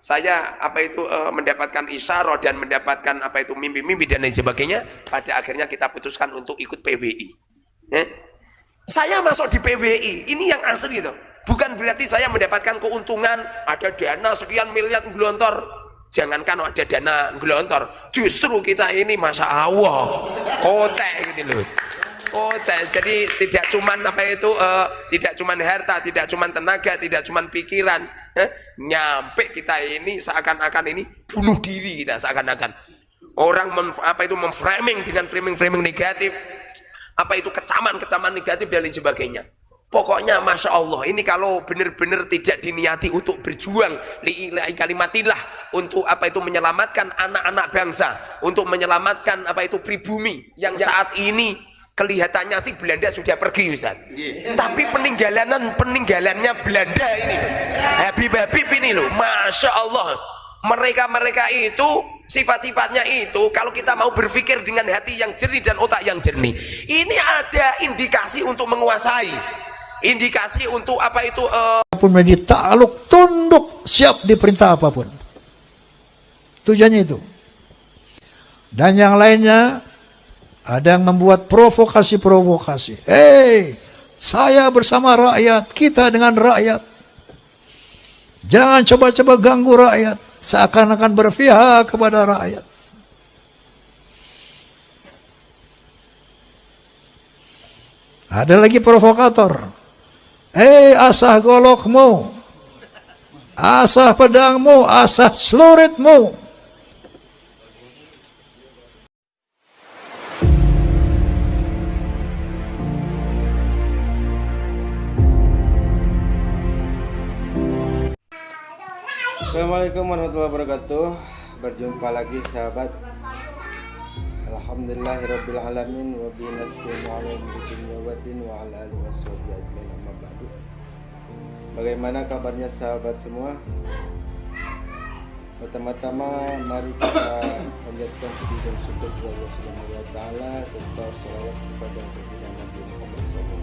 saya mendapatkan isyarah dan mendapatkan mimpi-mimpi dan lain sebagainya, pada akhirnya kita putuskan untuk ikut PWI. Saya masuk di PWI, ini yang asli itu. Bukan berarti saya mendapatkan keuntungan, ada dana sekian miliar gelontor. Jangankan ada dana gelontor, justru kita ini masya Allah kocek gitu loh. Kocek. Jadi tidak cuman tidak cuman harta, tidak cuman tenaga, tidak cuman pikiran. Nyampe kita ini seakan-akan ini bunuh diri kita, seakan-akan orang memframing dengan framing negatif, kecaman negatif dan lain sebagainya. Pokoknya masya Allah, ini kalau benar-benar tidak diniati untuk berjuang lillahi kalimatillah, untuk menyelamatkan anak-anak bangsa, untuk menyelamatkan pribumi yang saat ini kelihatannya sih Belanda sudah pergi, Ustaz. Tapi peninggalannya Belanda ini, Habib-habib ini loh, masya Allah, mereka itu sifat-sifatnya itu, kalau kita mau berpikir dengan hati yang jernih dan otak yang jernih, ini ada indikasi untuk menguasai, indikasi untuk apapun menjadi takluk, tunduk, siap diperintah apapun. Tujuannya itu. Dan yang lainnya ada yang membuat provokasi-provokasi. Saya bersama rakyat, kita dengan rakyat. Jangan coba-coba ganggu rakyat, seakan-akan berpihak kepada rakyat. Ada lagi provokator. Asah golokmu, asah pedangmu, asah celuritmu. Assalamualaikum warahmatullahi wabarakatuh. Berjumpa lagi sahabat. Alhamdulillahirabbil alamin wa bihi nasta'inu 'ala umuri dunya waddin wa 'ala alihi washabihi ajmain amma ba'du. Bagaimana kabarnya sahabat semua? Pertama-tama mari kita panjatkan puji dan syukur kepada Allah Subhanahu wa taala serta salawat kepada baginda Nabi Muhammad SAW.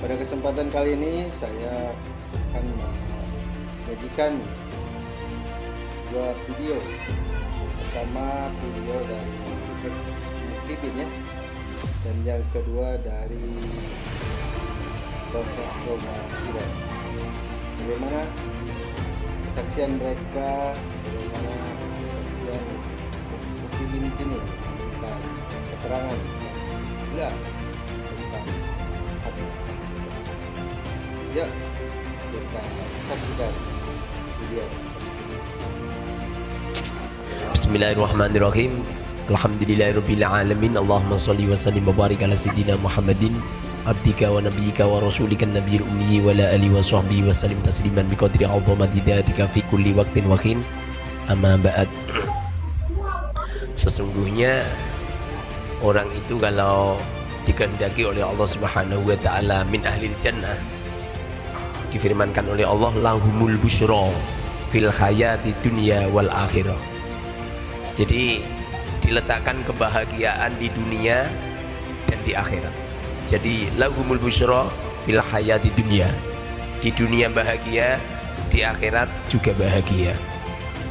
Pada kesempatan kali ini saya akan menyajikan dua video. Pertama video dari Mukibin ya, dan yang kedua dari Bapak Roma Iran. Bagaimana kesaksian mereka, bagaimana kesaksian Mukibin ini memberikan keterangan yang jelas tentang hati. Ya, kita saksikan video. Bismillahirrahmanirrahim. Alhamdulillahirabbil alamin. Allahumma shalli wa sallim wa barik ala sayyidina Muhammadin abdika wa nabiyyika wa rasulika nabiyil ummi wa ala alihi wa sahbihi wa sallim tasliman biqadri 'azamati dzatika fi kulli waqtin wa hin. Amma ba'd. Sesungguhnya orang itu kalau dikehendaki oleh Allah Subhanahu wa taala min ahlil jannah, difirmankan oleh Allah lahumul busyra fil hayati dunya wal akhirah. Jadi diletakkan kebahagiaan di dunia dan di akhirat. Jadi lahumul busyra fil hayati dunya, di dunia bahagia, di akhirat juga bahagia.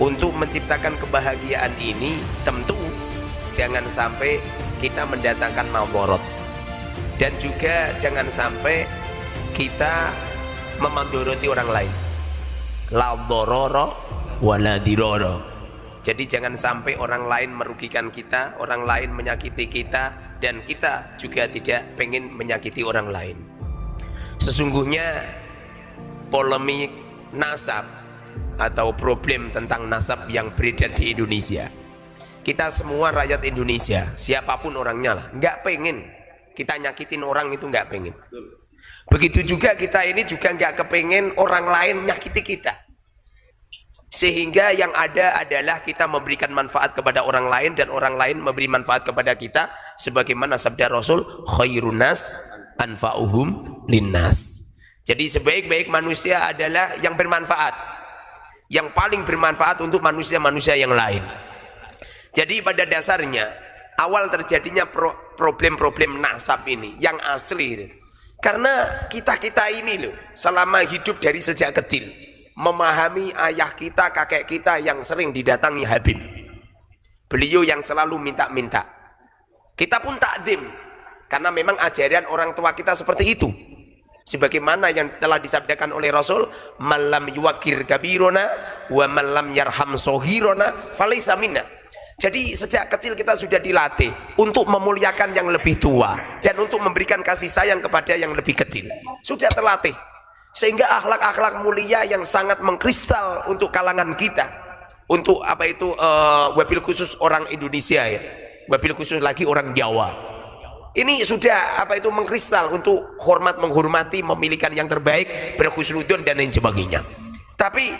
Untuk menciptakan kebahagiaan ini tentu jangan sampai kita mendatangkan madarat, dan juga jangan sampai kita memandoroti orang lain. La dharara wala dirara. Jadi jangan sampai orang lain merugikan kita, orang lain menyakiti kita, dan kita juga tidak pengen menyakiti orang lain. Sesungguhnya polemik nasab atau problem tentang nasab yang beredar di Indonesia, kita semua rakyat Indonesia, siapapun orangnya lah, nggak pengen kita nyakitin orang, itu nggak pengen. Begitu juga kita ini juga nggak kepengen orang lain nyakiti kita. Sehingga yang ada adalah kita memberikan manfaat kepada orang lain dan orang lain memberi manfaat kepada kita, sebagaimana sabda Rasul, khairun nas anfa'uhum linnas. Jadi sebaik-baik manusia adalah yang bermanfaat, yang paling bermanfaat untuk manusia-manusia yang lain. Jadi pada dasarnya awal terjadinya problem-problem nasab ini yang asli itu karena kita ini loh, selama hidup dari sejak kecil memahami ayah kita, kakek kita yang sering didatangi Habib. Beliau yang selalu minta-minta. Kita pun takdim, karena memang ajaran orang tua kita seperti itu. Sebagaimana yang telah disabdakan oleh Rasul, malam yuwakir kabirona wa malam yarham sohirona falaysa minna. Jadi sejak kecil kita sudah dilatih untuk memuliakan yang lebih tua dan untuk memberikan kasih sayang kepada yang lebih kecil. Sudah terlatih, sehingga akhlak-akhlak mulia yang sangat mengkristal untuk kalangan kita, untuk apa itu wabil khusus orang Indonesia ya, wabil khusus lagi orang Jawa. Ini sudah apa itu mengkristal untuk hormat menghormati, memilihkan yang terbaik, berhusnudon dan lain sebagainya. Tapi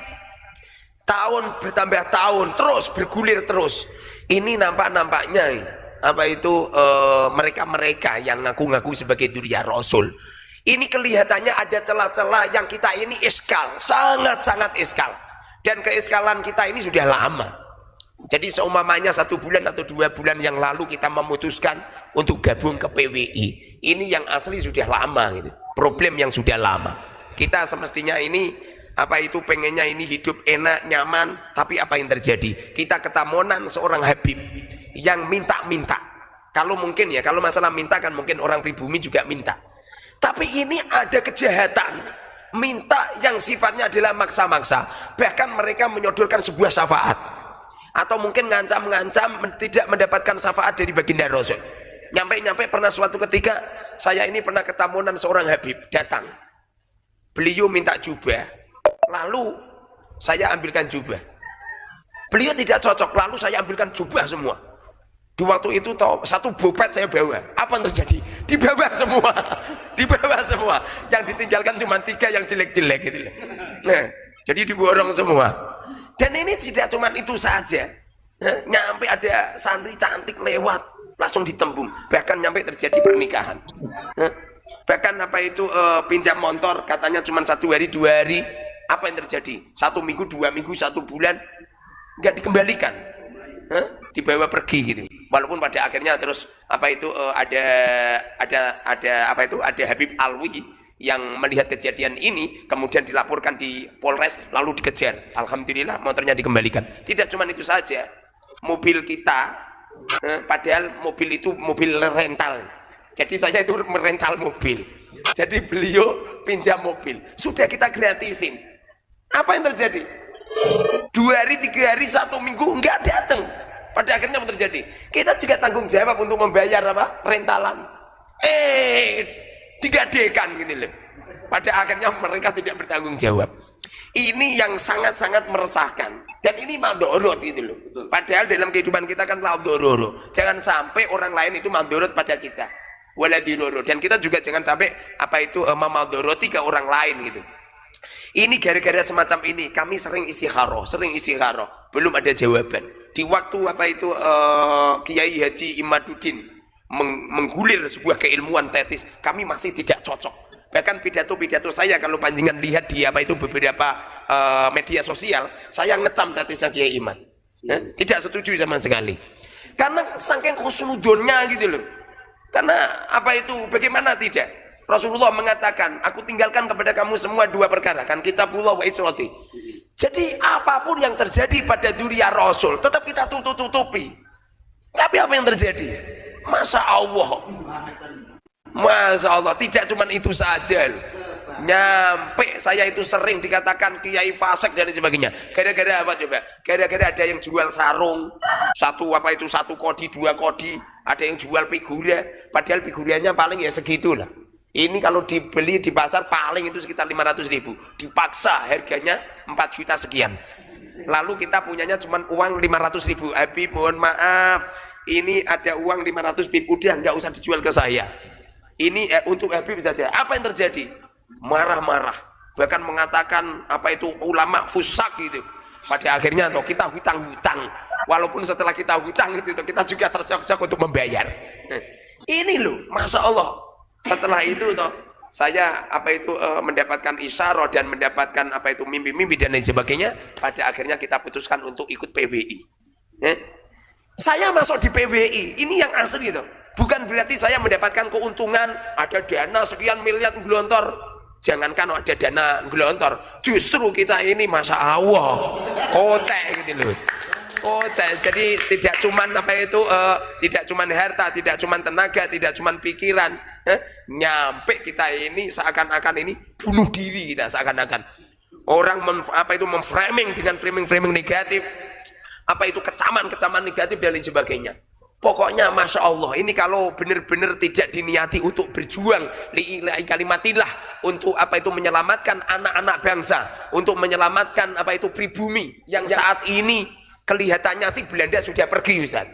tahun bertambah tahun terus bergulir terus. Ini nampaknya apa itu mereka-mereka yang ngaku-ngaku sebagai duriya Rasul. Ini kelihatannya ada celah-celah yang kita ini iskal, sangat-sangat iskal. Dan keiskalan kita ini sudah lama. Jadi seumpamanya 1 bulan atau 2 bulan yang lalu kita memutuskan untuk gabung ke PWI. Ini yang asli sudah lama gitu. Problem yang sudah lama. Kita semestinya ini apa itu pengennya ini hidup enak, nyaman, tapi apa yang terjadi? Kita ketamonan seorang Habib yang minta-minta. Kalau mungkin ya, kalau masalah minta kan mungkin orang pribumi juga minta. Tapi ini ada kejahatan. Minta yang sifatnya adalah maksa-maksa. Bahkan mereka menyodorkan sebuah syafaat. Atau mungkin ngancam-ngancam tidak mendapatkan syafaat dari baginda Rasul. Nyampe-nyampe pernah suatu ketika saya ini pernah ketamunan seorang Habib datang. Beliau minta jubah, lalu saya ambilkan jubah. Beliau tidak cocok, lalu saya ambilkan jubah semua. Di waktu itu satu bopet saya bawa. Apa yang terjadi? Dibawa semua, dibawa semua. Yang ditinggalkan cuma 3 yang jelek-jelek gitu. Nah, jadi diborong semua. Dan ini tidak cuma itu saja, nyampe ada santri cantik lewat langsung ditembung, bahkan nyampe terjadi pernikahan. Bahkan apa itu pinjam motor katanya cuma 1 hari 2 hari, apa yang terjadi? 1 minggu 2 minggu 1 bulan nggak dikembalikan, dibawa pergi gitu. Walaupun pada akhirnya terus apa itu ada Habib Alwi yang melihat kejadian ini kemudian dilaporkan di Polres lalu dikejar. Alhamdulillah motornya dikembalikan. Tidak cuma itu saja, mobil kita padahal mobil itu mobil rental. Jadi saya itu merental mobil. Jadi beliau pinjam mobil, sudah kita gratisin. Apa yang terjadi? 2 hari 3 hari 1 minggu enggak datang. Pada akhirnya apa terjadi? Kita juga tanggung jawab untuk membayar apa? Rentalan. Digadekan gitu loh. Pada akhirnya mereka tidak bertanggung jawab. Ini yang sangat-sangat meresahkan. Dan ini madorot gitu loh. Padahal dalam kehidupan kita kan laudororo. Jangan sampai orang lain itu madorot pada kita. Waladiroro. Dan kita juga jangan sampai apa itu memadoroti ke orang lain gitu. Ini gara-gara semacam ini kami sering istikharah. Belum ada jawaban. Di waktu apa itu Kiai Haji Imaduddin menggulir sebuah keilmuan tetis, kami masih tidak cocok. Bahkan pidato-pidato saya kalau panjenengan lihat di apa itu beberapa media sosial, saya ngecam tetisnya Kiai Imad. Tidak setuju sama sekali. Karena saking khusnudonnya gitu loh. Karena apa itu bagaimana tidak? Rasulullah mengatakan, aku tinggalkan kepada kamu semua 2 perkara, kan kitabullah wa itrati. Jadi apapun yang terjadi pada duriya Rasul tetap kita tutupi. Tapi apa yang terjadi? Masya Allah, tidak cuma itu saja. Nyampe saya itu sering dikatakan kiai fasik dan sebagainya. Gara-gara apa coba? Gara-gara ada yang jual sarung, 1 kodi 2 kodi, ada yang jual figura, padahal figuranya paling ya segitu lah. Ini kalau dibeli di pasar paling itu sekitar 500.000, dipaksa harganya 4 juta sekian. Lalu kita punyanya cuma uang 500.000. Habib mohon maaf, ini ada uang 500 bib, udah nggak usah dijual ke saya. Ini untuk Habib saja. Apa yang terjadi? Marah-marah, bahkan mengatakan apa itu ulama fusak gitu. Pada akhirnya toh kita hutang-hutang. Walaupun setelah kita hutang itu kita juga tersiok-siok untuk membayar. Ini loh, masya Allah. Setelah itu toh saya apa itu mendapatkan isyarah dan mendapatkan apa itu mimpi-mimpi dan lain sebagainya. Pada akhirnya kita putuskan untuk ikut PWI. Saya masuk di PWI, ini yang asli itu. Bukan berarti saya mendapatkan keuntungan, ada dana sekian miliar gelontor. Jangankan ada dana gelontor, justru kita ini masya Allah kocek gitu loh. Kocek. Jadi tidak cuman tidak cuman harta, tidak cuman tenaga, tidak cuman pikiran, nyampe kita ini seakan-akan ini bunuh diri kita seakan-akan. Orang memframing dengan framing negatif, kecaman negatif dan lain sebagainya. Pokoknya masya Allah ini kalau benar-benar tidak diniati untuk berjuang lillahi kalimatillah, untuk menyelamatkan anak-anak bangsa, untuk menyelamatkan pribumi yang saat ini kelihatannya sih Belanda sudah pergi Ustaz.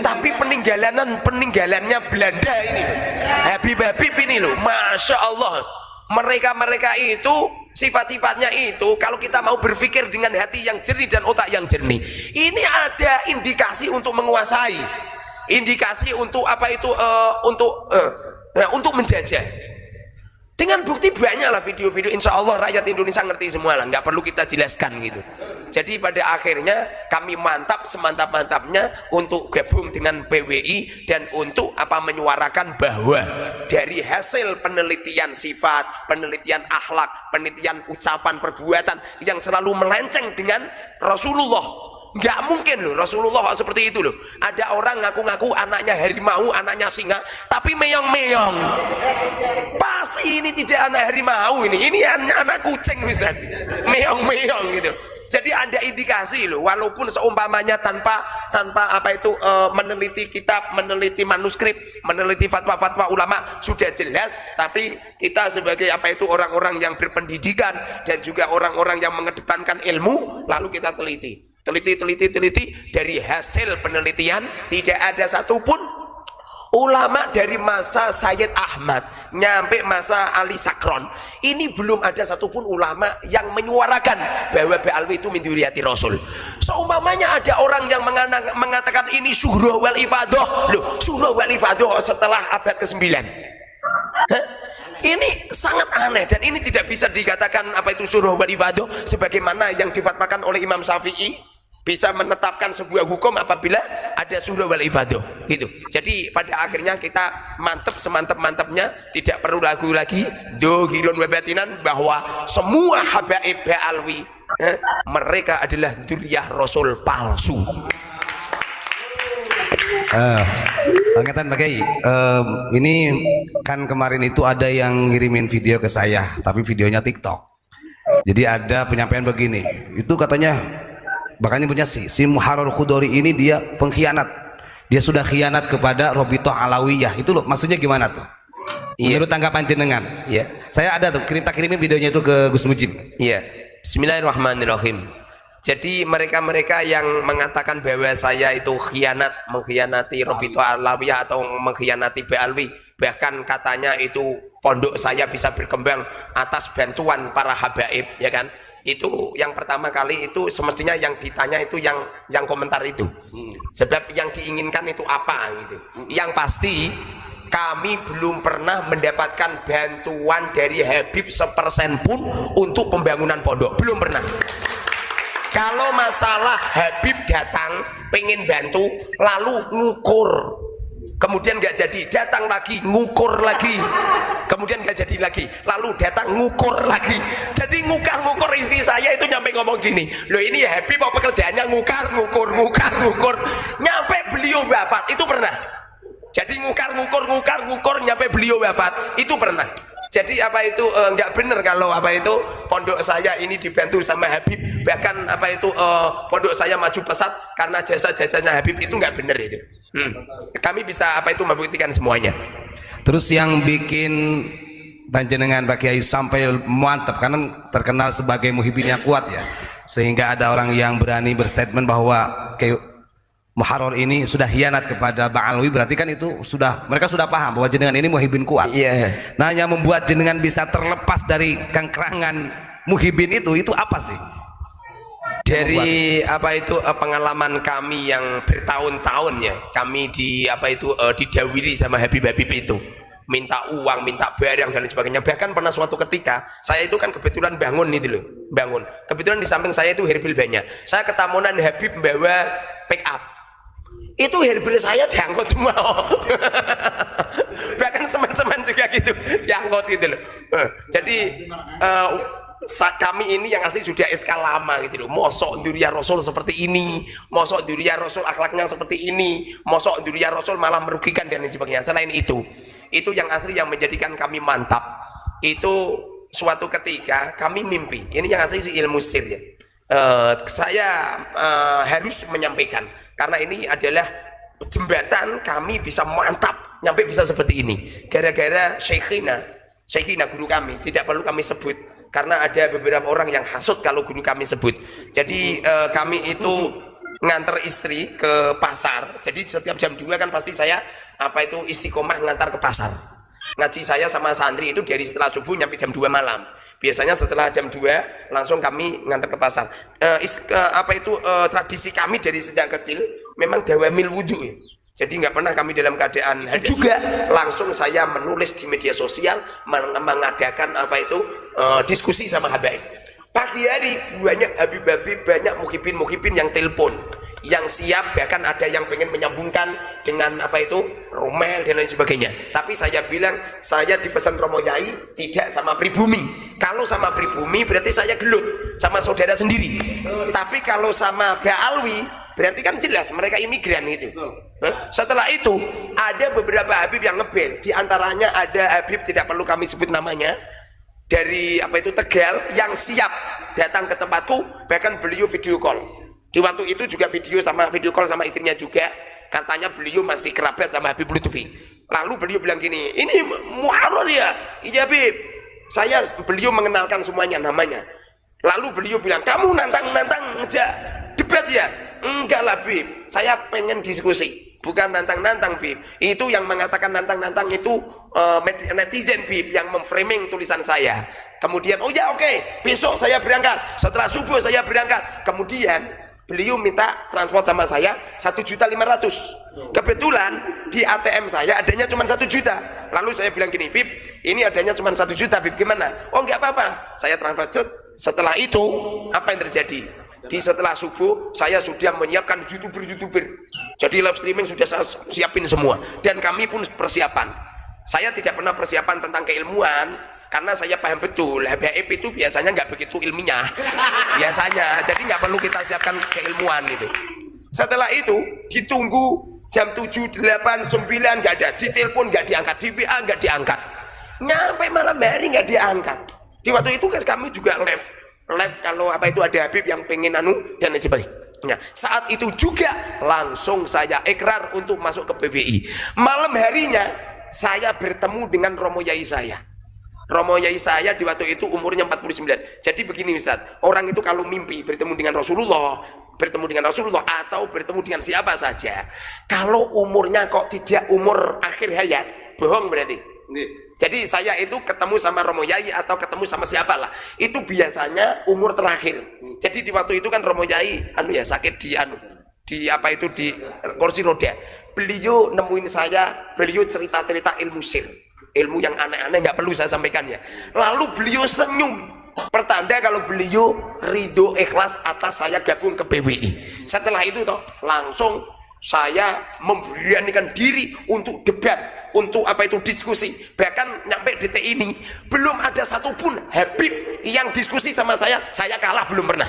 Tapi peninggalannya Belanda ini loh, Habib ini loh, masya Allah. Mereka itu sifat-sifatnya itu kalau kita mau berpikir dengan hati yang jernih dan otak yang jernih, ini ada indikasi untuk menguasai, indikasi untuk untuk menjajah. Dengan bukti banyak lah video-video, insya Allah rakyat Indonesia ngerti semua lah, nggak perlu kita jelaskan gitu. Jadi pada akhirnya kami mantap semantap-mantapnya untuk gabung dengan PWI dan untuk menyuarakan bahwa dari hasil penelitian sifat, penelitian akhlak, penelitian ucapan perbuatan yang selalu melenceng dengan Rasulullah. Nggak mungkin loh Rasulullah seperti itu loh. Ada orang ngaku-ngaku anaknya harimau, anaknya singa, tapi meong-meong. Pasti ini tidak anak harimau ini anak kucing Ustaz. Meong-meong gitu. Jadi ada indikasi loh, walaupun seumpamanya tanpa meneliti kitab, meneliti manuskrip, meneliti fatwa-fatwa ulama sudah jelas, tapi kita sebagai orang-orang yang berpendidikan dan juga orang-orang yang mengedepankan ilmu, lalu kita teliti dari hasil penelitian tidak ada satupun ulama dari masa Sayyid Ahmad nyampe masa Ali Sakron ini belum ada satupun ulama yang menyuarakan bahwa Ba'alwi itu min dzurriyyati Rasul. Seumpamanya ada orang yang mengatakan ini surah wal ifadah, loh surah wal ifadah setelah abad ke-9. Ini sangat aneh dan ini tidak bisa dikatakan surah wal ifadah sebagaimana yang difatwakan oleh Imam Syafi'i. Bisa menetapkan sebuah hukum apabila ada surah wal ifadah gitu. Jadi pada akhirnya kita mantep semantep-mantepnya, tidak perlu ragu lagi dohirun wa batinan bahwa semua habaib Ba'alwi mereka adalah dzurriyyah Rasul palsu. Angkatan Pak Kiai, ini kan kemarin itu ada yang ngirimin video ke saya, tapi videonya TikTok. Jadi ada penyampaian begini, itu katanya makanya punya si Muharrar Khudori ini dia pengkhianat, dia sudah khianat kepada Robitoh Alawiyah. Itu loh maksudnya gimana tuh? Menurut tanggapan jenengan? Iya. Saya ada tuh kirimin videonya itu ke Gus Mujib. Iya. Bismillahirrahmanirrahim. Jadi mereka-mereka yang mengatakan bahwa saya itu mengkhianati Robitoh Alawiyah atau mengkhianati Ba'alwi, bahkan katanya itu pondok saya bisa berkembang atas bantuan para habaib, ya kan? Itu yang pertama kali itu semestinya yang ditanya itu yang komentar itu. Sebab yang diinginkan itu apa gitu. Yang pasti kami belum pernah mendapatkan bantuan dari Habib 1% pun untuk pembangunan pondok, belum pernah. Kalau masalah Habib datang pengen bantu lalu ngukur, kemudian nggak jadi, datang lagi ngukur lagi, kemudian nggak jadi lagi, lalu datang ngukur lagi. Jadi ngukar-ngukur, istri saya itu nyampe ngomong gini, loh ini ya Habib mau pekerjaannya ngukar-ngukur, nyampe beliau wafat itu pernah. Jadi ngukar-ngukur nyampe beliau wafat itu pernah. Jadi nggak benar kalau pondok saya ini dibantu sama Habib, bahkan pondok saya maju pesat karena jasa-jasanya Habib, itu nggak benar itu. Kami bisa membuktikan semuanya. Terus yang bikin panjenengan Pak Kiai sampai mantap karena terkenal sebagai muhibin yang kuat ya, sehingga ada orang yang berani berstatement bahwa kayak Muharrar ini sudah hianat kepada Ba'alwi, berarti kan itu mereka sudah paham bahwa jenengan ini muhibin kuat. Iya. Nah, yang membuat jenengan bisa terlepas dari kengkerangan muhibin itu apa sih? Dari pengalaman kami yang bertahun-tahun ya, kami didawiri sama Habib-Habib itu, minta uang, minta barang dan lain sebagainya. Bahkan pernah suatu ketika saya itu kan kebetulan bangun, kebetulan di samping saya itu herbil banyak, saya ketamunan Habib membawa pick up, itu herbil saya diangkut semua. Bahkan teman-teman juga gitu diangkut gitu loh. Jadi kami ini yang asli sudah SK lama gitu loh. Mosok Dzurriyyah Rasul seperti ini, mosok Dzurriyyah Rasul akhlaknya seperti ini, mosok Dzurriyyah Rasul malah merugikan dan lain sebagainya. Selain itu yang asli yang menjadikan kami mantap itu suatu ketika kami mimpi. Ini yang asli si ilmu sir ya. Saya harus menyampaikan karena ini adalah jembatan kami bisa mantap nyampe bisa seperti ini gara-gara Syekhina guru kami, tidak perlu kami sebut karena ada beberapa orang yang hasut kalau guru kami sebut. Jadi kami itu nganter istri ke pasar. Jadi setiap jam 2 kan pasti saya istiqomah ngantar ke pasar. Ngaji saya sama santri itu dari setelah subuh nyampe jam 2 malam. Biasanya setelah jam 2 langsung kami ngantar ke pasar. Tradisi kami dari sejak kecil memang dawamil wudhu ya. Jadi nggak pernah kami dalam keadaan hadas. Juga langsung saya menulis di media sosial mengadakan diskusi sama habaib. Pagi hari banyak habib-habib, banyak muhibin yang telepon, yang siap, bahkan ada yang pengen menyambungkan dengan romel dan lain sebagainya. Tapi saya bilang saya dipesan Romo Yai tidak sama pribumi. Kalau sama pribumi berarti saya gelut sama saudara sendiri. Tapi kalau sama Ba'alwi berarti kan jelas mereka imigran gitu. Setelah itu ada beberapa habib yang ngebel. Di antaranya ada habib tidak perlu kami sebut namanya dari Tegal yang siap datang ke tempatku, bahkan beliau video call. Di waktu itu juga video call sama istrinya juga. Katanya beliau masih kerabat sama Habib Lutfi. Lalu beliau bilang gini, ini muharrar ya? Iya Habib. Beliau mengenalkan semuanya namanya. Lalu beliau bilang, kamu nantang ngejak debat ya? Enggak lah Bib, saya pengen diskusi, bukan nantang Bib. Itu yang mengatakan nantang itu netizen Bib yang memframing tulisan saya. Kemudian oke, besok saya berangkat, setelah subuh saya berangkat. Kemudian beliau minta transport sama saya 1.500.000. Kebetulan di ATM saya adanya cuma 1 juta. Lalu saya bilang gini, Bib, ini adanya cuma 1 juta Bib, gimana? Oh enggak apa-apa, saya transfer. Setelah itu apa yang terjadi? Di setelah subuh saya sudah menyiapkan youtuber. Jadi live streaming sudah saya siapin semua. Dan kami pun persiapan. Saya tidak pernah persiapan tentang keilmuan karena saya paham betul habaib itu biasanya nggak begitu ilmiah. Biasanya. Jadi nggak perlu kita siapkan keilmuan itu. Setelah itu ditunggu jam 7, 8, 9 nggak ada. Ditelepon nggak diangkat, di WA nggak diangkat. Nyampe malam hari nggak diangkat. Di waktu itu kan kami juga live kalau ada habib yang pengen dan lain sebagainya. Saat itu juga langsung saya ikrar untuk masuk ke PBI. Malam harinya saya bertemu dengan Romo Yai saya. Romo Yai saya di waktu itu umurnya 49. Jadi begini Ustaz, orang itu kalau mimpi bertemu dengan Rasulullah atau bertemu dengan siapa saja, kalau umurnya kok tidak umur akhir hayat, bohong berarti. Jadi saya itu ketemu sama Romo Yai atau ketemu sama siapalah, itu biasanya umur terakhir. Jadi di waktu itu kan Romo Yai sakit di kursi roda. Beliau nemuin saya, beliau cerita-cerita ilmu sir, ilmu yang aneh-aneh nggak perlu saya sampaikan ya. Lalu beliau senyum, pertanda kalau beliau ridho ikhlas atas saya gabung ke PBI. Setelah itu langsung saya memberanikan diri untuk debat, untuk diskusi. Bahkan nyampe detik ini belum ada satupun habib yang diskusi sama saya kalah, belum pernah.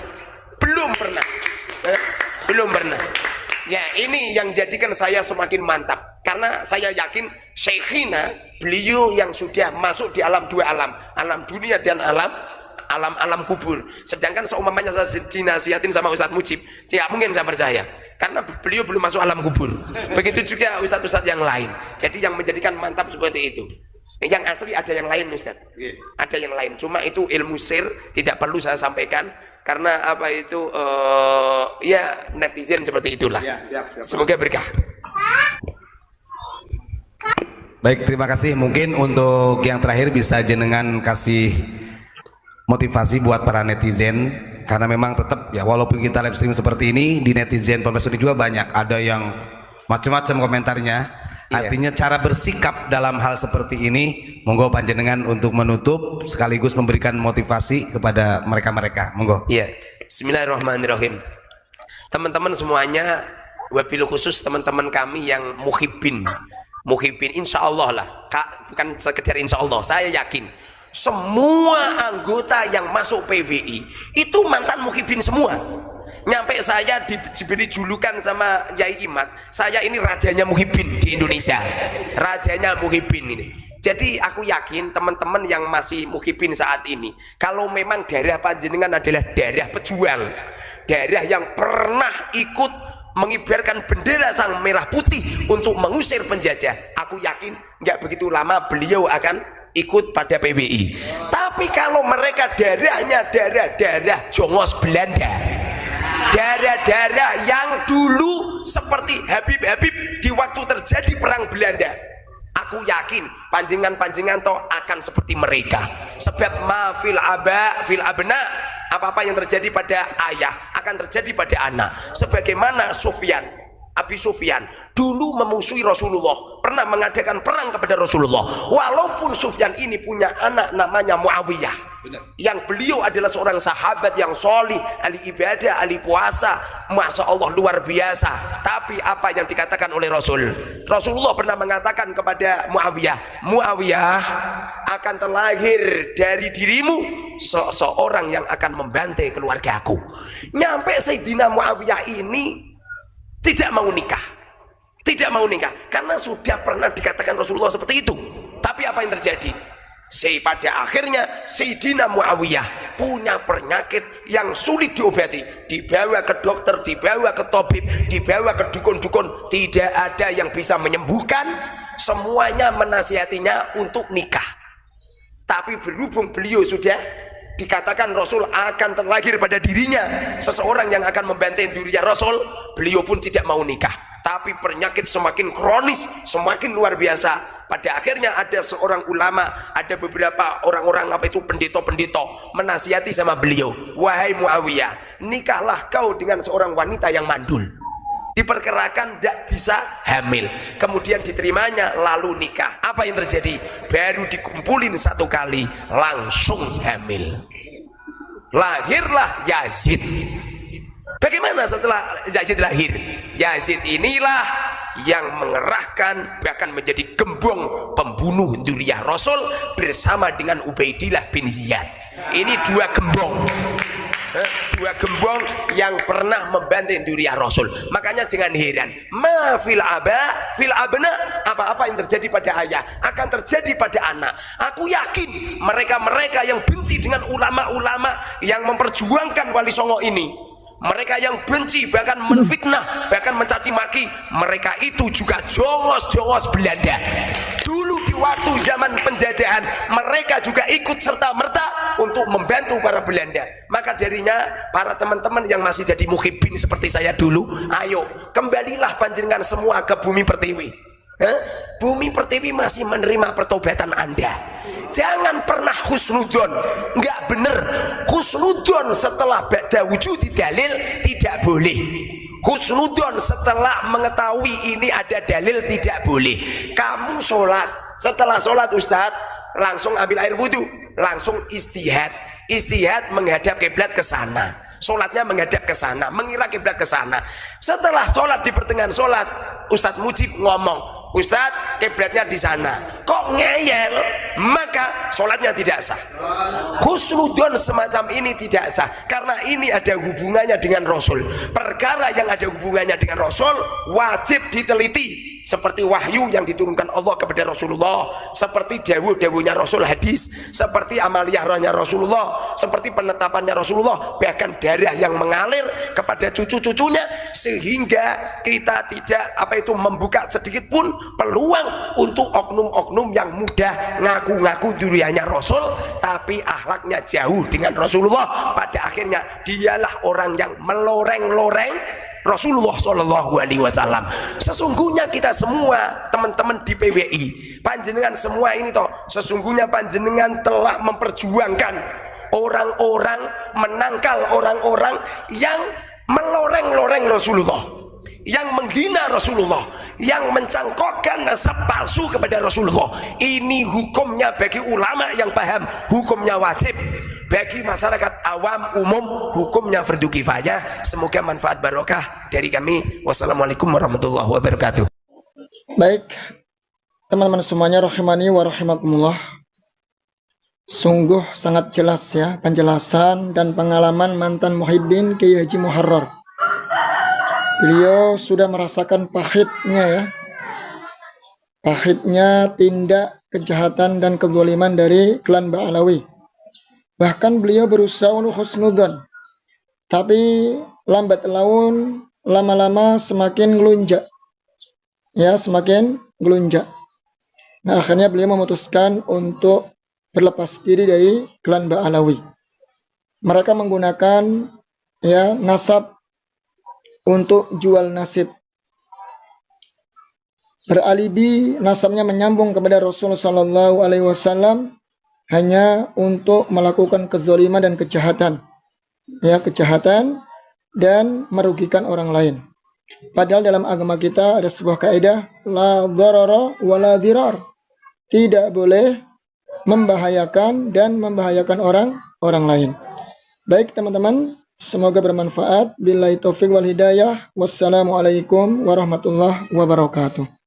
Ya ini yang jadikan saya semakin mantap karena saya yakin Syekhina beliau yang sudah masuk di alam dua alam dunia dan alam kubur. Sedangkan seumpamanya saya dinasihatin sama Ustadz Mujib, tidak mungkin saya percaya. Karena beliau belum masuk alam kubur. Begitu juga ustadz-ustadz yang lain. Jadi yang menjadikan mantap seperti itu. Yang asli ada yang lain Ustadz. Ada yang lain. Cuma itu ilmu sir tidak perlu saya sampaikan karena netizen seperti itulah. Siap. Semoga berkah. Baik, terima kasih. Mungkin untuk yang terakhir bisa jenengan kasih motivasi buat para netizen. Karena memang tetap ya walaupun kita live stream seperti ini di netizen Ponpes juga banyak ada yang macam-macam komentarnya. Artinya cara bersikap dalam hal seperti ini, monggo panjenengan untuk menutup sekaligus memberikan motivasi kepada mereka-mereka. Monggo. Iya. Bismillahirrahmanirrahim. Teman-teman semuanya, wabil khusus teman-teman kami yang muhibbin, Muhibin, insya Allah lah, bukan sekedar insya Allah, saya yakin semua anggota yang masuk PWI itu mantan muhibin semua. Nyampe saya diberi julukan sama Yai Imat, saya ini rajanya muhibin di Indonesia, rajanya muhibin ini. Jadi aku yakin teman-teman yang masih muhibin saat ini, kalau memang daerah panjenengan adalah daerah pejuang, daerah yang pernah ikut mengibarkan bendera sang merah putih untuk mengusir penjajah, aku yakin nggak begitu lama beliau akan ikut pada PWI. Tapi kalau mereka daerahnya daerah-daerah jongos Belanda, daerah-daerah yang dulu seperti Habib-Habib di waktu terjadi perang Belanda, aku yakin panjenengan toh akan seperti mereka. Sebab ma fil aba fil abna, apa-apa yang terjadi pada ayah akan terjadi pada anak. Sebagaimana Abi Sufyan dulu memusuhi Rasulullah, pernah mengadakan perang kepada Rasulullah. Walaupun Sufyan ini punya anak namanya Muawiyah, yang beliau adalah seorang sahabat yang solih, ahli ibadah, ahli puasa, masya Allah luar biasa. Tapi apa yang dikatakan oleh Rasulullah pernah mengatakan kepada Muawiyah, Muawiyah, akan terlahir dari dirimu seorang yang akan membantai keluargaku. Nyampe Sayyidina Muawiyah ini tidak mau nikah, karena sudah pernah dikatakan Rasulullah seperti itu. Tapi apa yang terjadi? Pada akhirnya Sayyidina Muawiyah punya penyakit yang sulit diobati, dibawa ke dokter, dibawa ke tabib, dibawa ke dukun-dukun, tidak ada yang bisa menyembuhkan. Semuanya menasihatinya untuk nikah. Tapi berhubung beliau sudah dikatakan Rasul akan terlahir pada dirinya seseorang yang akan membantai dirinya Rasul, beliau pun tidak mau nikah. Tapi penyakit semakin kronis, semakin luar biasa. Pada akhirnya ada seorang ulama, ada beberapa orang-orang pendeta-pendeta menasihati sama beliau, wahai Muawiyah, nikahlah kau dengan seorang wanita yang mandul, diperkirakan tidak bisa hamil. Kemudian diterimanya, lalu nikah. Apa yang terjadi? Baru dikumpulin satu kali langsung hamil, lahirlah Yazid. Bagaimana setelah Yazid lahir? Yazid inilah yang mengerahkan, bahkan menjadi gembong pembunuh dzurriyyah Rasul bersama dengan Ubaidillah bin Ziyad. Ini dua gembong yang pernah membantai dzurriyyah Rasul. Makanya jangan heran, ma fil aba fil abna, apa-apa yang terjadi pada ayah akan terjadi pada anak. Aku yakin mereka-mereka yang benci dengan ulama-ulama yang memperjuangkan Wali Songo ini, mereka yang benci, bahkan menfitnah, bahkan mencaci maki, mereka itu juga jongos-jongos Belanda. Dulu di waktu zaman penjajahan, mereka juga ikut serta-merta untuk membantu para Belanda. Maka darinya, para teman-teman yang masih jadi muhibin seperti saya dulu, ayo kembalilah panjenengan semua ke Bumi Pertiwi. Bumi Pertiwi masih menerima pertobatan Anda. Jangan pernah husnudon, nggak bener. Husnudon setelah ba'da wujudi dalil tidak boleh. Husnudon setelah mengetahui ini ada dalil tidak boleh. Kamu sholat, setelah sholat Ustadz langsung ambil air wudhu, langsung istihad. Istihad menghadap kiblat ke sana. Sholatnya menghadap ke sana, mengira kiblat ke sana. Setelah sholat, di pertengahan sholat, Ustadz Mujib ngomong, Ustadz kiblatnya di sana, kok ngeyel, maka sholatnya tidak sah. Husnudon semacam ini tidak sah, karena ini ada hubungannya dengan Rasul. Perkara yang ada hubungannya dengan Rasul wajib diteliti. Seperti wahyu yang diturunkan Allah kepada Rasulullah, seperti dawuh-dawuhnya Rasul hadis, seperti amaliyah rohnya Rasulullah, seperti penetapannya Rasulullah, bahkan darah yang mengalir kepada cucu-cucunya, sehingga kita tidak membuka sedikit pun peluang untuk oknum-oknum yang mudah ngaku-ngaku duriannya Rasul tapi akhlaknya jauh dengan Rasulullah. Pada akhirnya dialah orang yang meloreng-loreng Rasulullah Shallallahu Alaihi Wasallam. Sesungguhnya kita semua teman-teman di PWI, panjenengan semua ini toh, sesungguhnya panjenengan telah memperjuangkan orang-orang, menangkal orang-orang yang meloreng-loreng Rasulullah, yang menghina Rasulullah, yang mencangkokkan nasab palsu kepada Rasulullah. Ini hukumnya bagi ulama yang paham, hukumnya wajib. Bagi masyarakat awam umum, hukumnya fardu kifayah. Semoga manfaat barokah dari kami. Wassalamualaikum warahmatullahi wabarakatuh. Baik, teman-teman semuanya rahimani wa rahimakumullah. Sungguh sangat jelas ya penjelasan dan pengalaman mantan muhibbin Kiai Haji Muharrar. Beliau sudah merasakan pahitnya ya. Pahitnya tindak kejahatan dan kezaliman dari klan Ba'alawi. Bahkan beliau berusaha untuk husnudzon. Tapi lambat laun lama-lama semakin ngelunjak. Ya, semakin ngelunjak. Nah, akhirnya beliau memutuskan untuk berlepas diri dari klan Ba'alawi. Mereka menggunakan ya nasab untuk jual nasib. Beralibi nasabnya menyambung kepada Rasulullah Sallallahu Alaihi Wasallam hanya untuk melakukan kezaliman dan kejahatan, ya kejahatan dan merugikan orang lain. Padahal dalam agama kita ada sebuah kaidah la dharara wa la dirar. Tidak boleh membahayakan dan membahayakan orang lain. Baik teman-teman, semoga bermanfaat. Billahi taufiq wal hidayah. Wassalamualaikum warahmatullahi wabarakatuh.